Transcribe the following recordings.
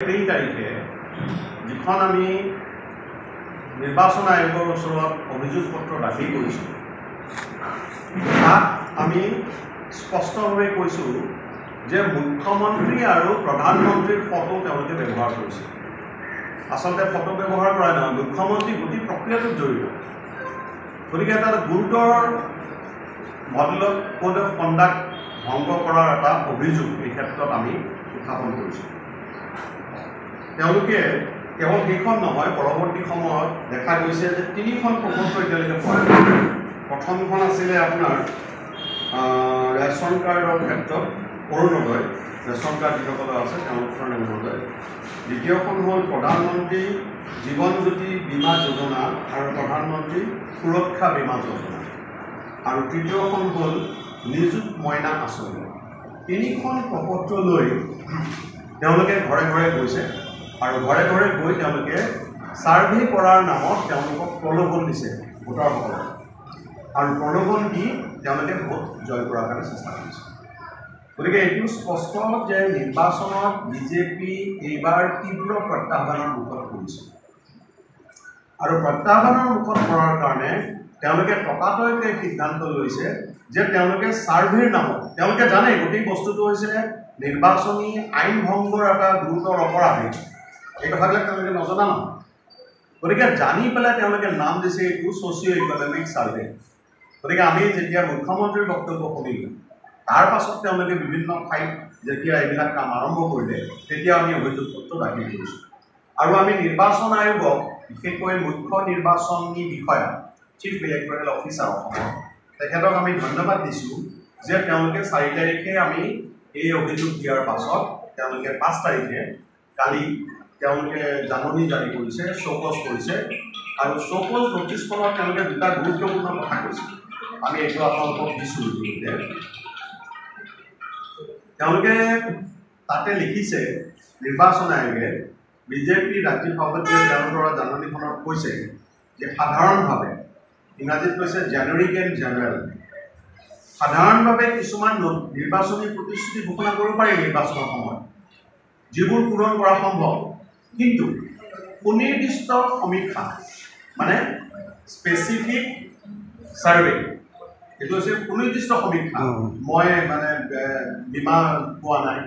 3 তাৰিখে যিখন আমি নিৰ্বাচন আয়োগৰ ওচৰত অভিযোগ পত্ৰ দাখিল কৰিছোঁ তাত আমি স্পষ্টভাৱে কৈছোঁ যে মুখ্যমন্ত্ৰী আৰু প্ৰধানমন্ত্ৰীৰ ফটো তেওঁলোকে ব্যৱহাৰ কৰিছে। আচলতে ফটো ব্যৱহাৰ কৰা নহয়, মুখ্যমন্ত্ৰী গোটেই প্ৰক্ৰিয়াটোত জড়িত। গতিকে এটা গুৰুতৰ মডেল কোড অফ কণ্ডাক্ট ভংগ কৰাৰ এটা অভিযোগ এই ক্ষেত্ৰত আমি উত্থাপন কৰিছোঁ। তেওঁলোকে কেৱল সেইখন নহয়, পৰৱৰ্তী সময়ত দেখা গৈছে যে 3খন প্ৰপত্ৰ এতিয়ালৈকে পোৱা নাই। প্ৰথমখন আছিলে আপোনাৰ ৰেচন কাৰ্ডৰ ক্ষেত্ৰত অৰুণোদয়, ৰেচন কাৰ্ড যিসকলৰ আছে তেওঁলোকৰ অৰুণোদয়। দ্বিতীয়খন হ'ল প্ৰধানমন্ত্ৰী জীৱন জ্যোতি বীমা যোজনা আৰু প্ৰধানমন্ত্ৰী সুৰক্ষা বীমা যোজনা, আৰু তৃতীয়খন হ'ল নিযুত মইনা আঁচনি। 3খন প্ৰপত্ৰ লৈ তেওঁলোকে ঘৰে ঘৰে গৈছে আৰু ঘৰে ঘৰে গৈ তেওঁলোকে ছাৰ্ভে কৰাৰ নামত তেওঁলোকক প্ৰলোভন দিছে ভোটাৰসকলক, আৰু প্ৰলোভন দি তেওঁলোকে ভোট জয় কৰাৰ কাৰণে চেষ্টা কৰিছে। গতিকে এইটো স্পষ্ট যে নিৰ্বাচনত বিজেপি এইবাৰ তীব্ৰ প্ৰত্যাহ্বানৰ মুখত পৰিছে, আৰু প্ৰত্যাহ্বানৰ মুখত পৰাৰ কাৰণে তেওঁলোকে ততাতৈয়াকৈ সিদ্ধান্ত লৈছে যে তেওঁলোকে ছাৰ্ভেৰ নামত, তেওঁলোকে জানে গোটেই বস্তুটো হৈছে নিৰ্বাচনী আইন ভংগৰ এটা গুৰুতৰ অপৰাধী, এই কথাবিলাক তেওঁলোকে নজনা নহয়। গতিকে জানি পেলাই তেওঁলোকে নাম দিছে এইটো ছ'চিঅ' ইকনমিক ছাৰ্ভে। গতিকে আমি যেতিয়া মুখ্যমন্ত্ৰীৰ বক্তব্য শুনিলোঁ, তাৰ পাছত তেওঁলোকে বিভিন্ন ঠাইত যেতিয়া এইবিলাক কাম আৰম্ভ কৰিলে তেতিয়া আমি অভিযোগ পত্ৰ দাখিল কৰিছোঁ। আৰু আমি নিৰ্বাচন আয়োগক, বিশেষকৈ মুখ্য নিৰ্বাচনী বিষয়া চিফ ইলেক্টৰেল অফিচাৰ অসমৰ, তেখেতক আমি ধন্যবাদ দিছোঁ যে তেওঁলোকে 4 তাৰিখে আমি এই অভিযোগ দিয়াৰ পাছত তেওঁলোকে 5 তাৰিখে কালি তেওঁলোকে জাননী জাৰি কৰিছে, শ্ব'কজ কৰিছে, আৰু শ্ব'কজ নটিছখনত তেওঁলোকে 2টা গুৰুত্বপূৰ্ণ কথা কৈছে। আমি এইটো আপোনালোকক দিছোঁ। তেওঁলোকে তাতে লিখিছে, নিৰ্বাচন আয়োগে বিজেপি ৰাজ্যিক সভাপতিয়ে তেওঁলোকৰ জাননীখনত কৈছে যে সাধাৰণভাৱে, ইংৰাজীত কৈছে জেনেৰিক এণ্ড জেনেৰেল, সাধাৰণভাৱে কিছুমান নিৰ্বাচনী প্ৰতিশ্ৰুতি ঘোষণা কৰিব পাৰি নিৰ্বাচনৰ সময়ত, যিবোৰ পূৰণ কৰা সম্ভৱ, কিন্তু সুনিৰ্দিষ্ট সমীক্ষা মানে স্পেচিফিক ছাৰ্ভে, এইটো হৈছে সুনিৰ্দিষ্ট সমীক্ষা। মই মানে বীমা পোৱা নাই,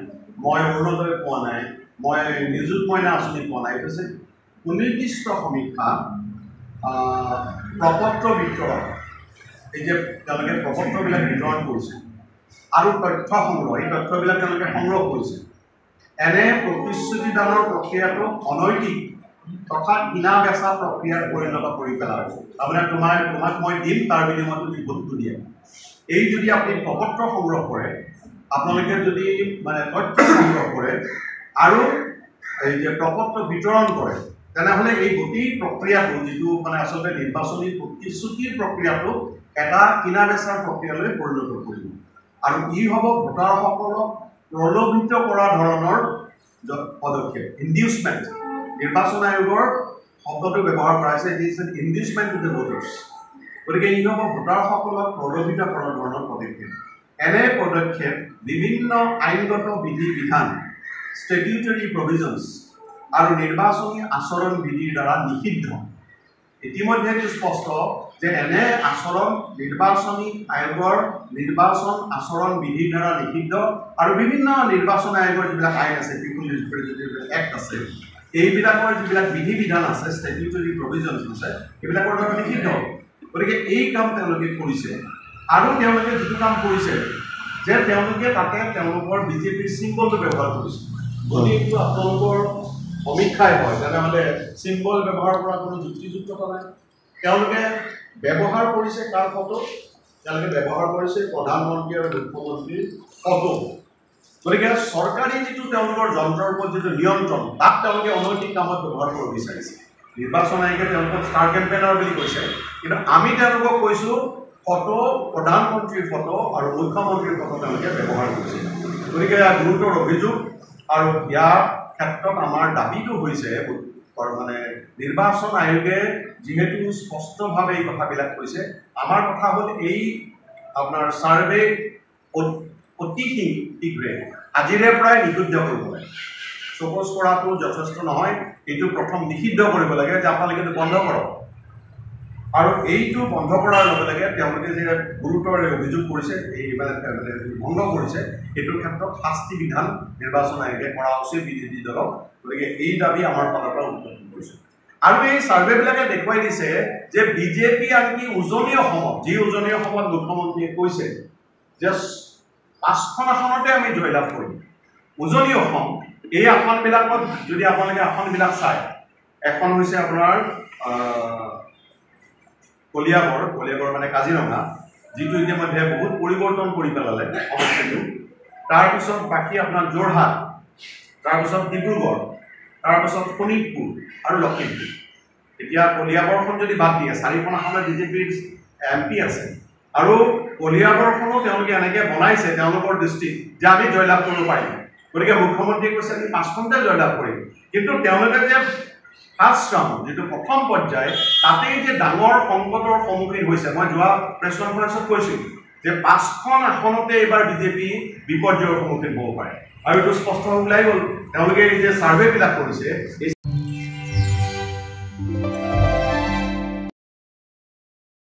মই অৰুণোদয় পোৱা নাই, মই নিযুত মইনা আঁচনি পোৱা নাই, এইটো হৈছে সুনিৰ্দিষ্ট সমীক্ষা। প্ৰপত্ৰ বিতৰণ, এই যে তেওঁলোকে প্ৰপত্ৰবিলাক বিতৰণ কৰিছে, আৰু তথ্য সংগ্ৰহ, এই তথ্যবিলাক তেওঁলোকে সংগ্ৰহ কৰিছে। এনে প্ৰতিশ্ৰুতিদানৰ প্ৰক্ৰিয়াটো অনৈতিক তথা কিনা বেচা প্ৰক্ৰিয়াত পৰিণত কৰি পেলাব। তাৰমানে তোমাক মই দিম, তাৰ বিনিময়ত তুমি ভোটটো দিয়া। এই যদি আপুনি প্ৰপত্ৰ সংগ্ৰহ কৰে, আপোনালোকে যদি মানে তথ্য সংগ্ৰহ কৰে আৰু এই যে প্ৰপত্ৰ বিতৰণ কৰে, তেনেহ'লে এই গোটেই প্ৰক্ৰিয়াটো, যিটো মানে আচলতে নিৰ্বাচনী প্ৰতিশ্ৰুতিৰ প্ৰক্ৰিয়াটো এটা কিনা বেচাৰ প্ৰক্ৰিয়ালৈ পৰিণত কৰিব, আৰু ই হ'ব ভোটাৰসকলক প্ৰলোভিত কৰা ধৰণৰ পদক্ষেপ। ইনডিউচমেণ্ট, নিৰ্বাচন আয়োগৰ শব্দটো ব্যৱহাৰ কৰা হৈছে, it is an inducement to the voters. গতিকে ই হ'ব ভোটাৰসকলক প্ৰলোভিত কৰা ধৰণৰ পদক্ষেপ। এনে পদক্ষেপ বিভিন্ন আইনগত বিধি বিধান, ষ্টেটিউটৰী প্ৰভিজনছ আৰু নিৰ্বাচনী আচৰণ বিধিৰ দ্বাৰা নিষিদ্ধ। ইতিমধ্যে এইটো স্পষ্ট যে এনে আচৰণ নিৰ্বাচনী আয়োগৰ নিৰ্বাচন আচৰণ বিধিৰ দ্বাৰা নিষিদ্ধ, আৰু বিভিন্ন নিৰ্বাচন আয়োগৰ যিবিলাক আইন আছে, পিপুল ৰিপ্ৰেজেণ্টেটিভ এক্ট আছে, এইবিলাকৰ যিবিলাক বিধি বিধান আছে, ষ্টেটিউটৰী প্ৰভিজনছ আছে, এইবিলাকৰ দ্বাৰা নিষিদ্ধ। গতিকে এই কাম তেওঁলোকে কৰিছে, আৰু তেওঁলোকে যিটো কাম কৰিছে যে তেওঁলোকে তাতে তেওঁলোকৰ বিজেপিৰ চিম্বলটো ব্যৱহাৰ কৰিছে। যদি এইটো আপোনালোকৰ সমীক্ষাই হয়, তেনেহ'লে চিম্বল ব্যৱহাৰ কৰা কোনো যুক্তিযুক্ততা নাই। তেওঁলোকে ব্যৱহাৰ কৰিছে কাৰ ফটো? তেওঁলোকে ব্যৱহাৰ কৰিছে প্ৰধানমন্ত্ৰী আৰু মুখ্যমন্ত্ৰীৰ ফটো। গতিকে চৰকাৰী যিটো তেওঁলোকৰ যন্ত্ৰৰ ওপৰত যিটো নিয়ন্ত্ৰণ, তাক তেওঁলোকে অনৈতিক কামত ব্যৱহাৰ কৰিব বিচাৰিছে। নিৰ্বাচন আয়োগে তেওঁলোকক ষ্টাৰ কেম্পেইনাৰ বুলি কৈছে, কিন্তু আমি তেওঁলোকক কৈছোঁ ফটো, প্ৰধানমন্ত্ৰীৰ ফটো আৰু মুখ্যমন্ত্ৰীৰ ফটো তেওঁলোকে ব্যৱহাৰ কৰিছে। গতিকে ইয়াৰ গুৰুতৰ অভিযোগ, আৰু ইয়াৰ ক্ষেত্ৰত আমাৰ দাবীটো হৈছে মানে নিৰ্বাচন আয়োগে যিহেতু স্পষ্টভাৱে এই কথাবিলাক কৈছে, আমাৰ কথা হ'ল এই আপোনাৰ ছাৰ্ভে অতি শীঘ্ৰে আজিৰে পৰাই নিষিদ্ধ কৰিব লাগে। শ্ব'প'জ কৰাটো যথেষ্ট নহয় এইটো প্ৰথম নিষিদ্ধ কৰিব লাগে যে আপোনালোকে এইটো বন্ধ কৰক আৰু এইটো বন্ধ কৰাৰ লগে লগে তেওঁলোকে যে গুৰুতৰ অভিযোগ কৰিছে এই মানে ভংগ কৰিছে এইটোৰ ক্ষেত্ৰত শাস্তি বিধান নিৰ্বাচন আয়োগে কৰা উচিত বিৰোধী দলক গতিকে এই দাবী আমাৰ ফালৰ পৰা উত্থাপন কৰিছে আৰু এই ছাৰ্ভেবিলাকে দেখুৱাই দিছে যে বিজেপি আনকি উজনি অসমত যি উজনি অসমত মুখ্যমন্ত্ৰীয়ে কৈছে যে 5খন আসনতে আমি জয়লাভ কৰিম উজনি অসম এই আসনবিলাকত যদি আপোনালোকে আসনবিলাক চায় এখন হৈছে আপোনাৰ কলিয়াবৰ মানে কাজিৰঙা যিটো ইতিমধ্যে বহুত পৰিৱৰ্তন কৰি পেলালে সমষ্টিটো তাৰপিছত বাকী আপোনাৰ যোৰহাট তাৰপিছত ডিব্ৰুগড় তাৰপিছত শোণিতপুৰ আৰু লখিমপুৰ এতিয়া কলিয়াবৰখন যদি বাদ দিয়ে 4খন আসনত বিজেপিৰ MP আছে আৰু কলিয়াবৰখনো তেওঁলোকে এনেকৈ বনাইছে তেওঁলোকৰ দৃষ্টিত যে আমি জয়লাভ কৰিব পাৰিম গতিকে মুখ্যমন্ত্ৰীয়ে কৈছে আমি 5খনতে জয়লাভ কৰিম কিন্তু তেওঁলোকে যে ফাৰ্ষ্ট ৰাউণ্ড যিটো প্ৰথম পৰ্যায় তাতেই যে ডাঙৰ সংকটৰ সন্মুখীন হৈছে মই যোৱা প্ৰেছ কনফাৰেন্সত কৈছোঁ যে 5খন আসনতে এইবাৰ বিজেপি বিপৰ্যয়ৰ সন্মুখীন হ'ব পাৰে আৰু এইটো স্পষ্ট হৈ ওলাই গ'ল তেওঁলোকে এই যে ছাৰ্ভেবিলাক কৰিছে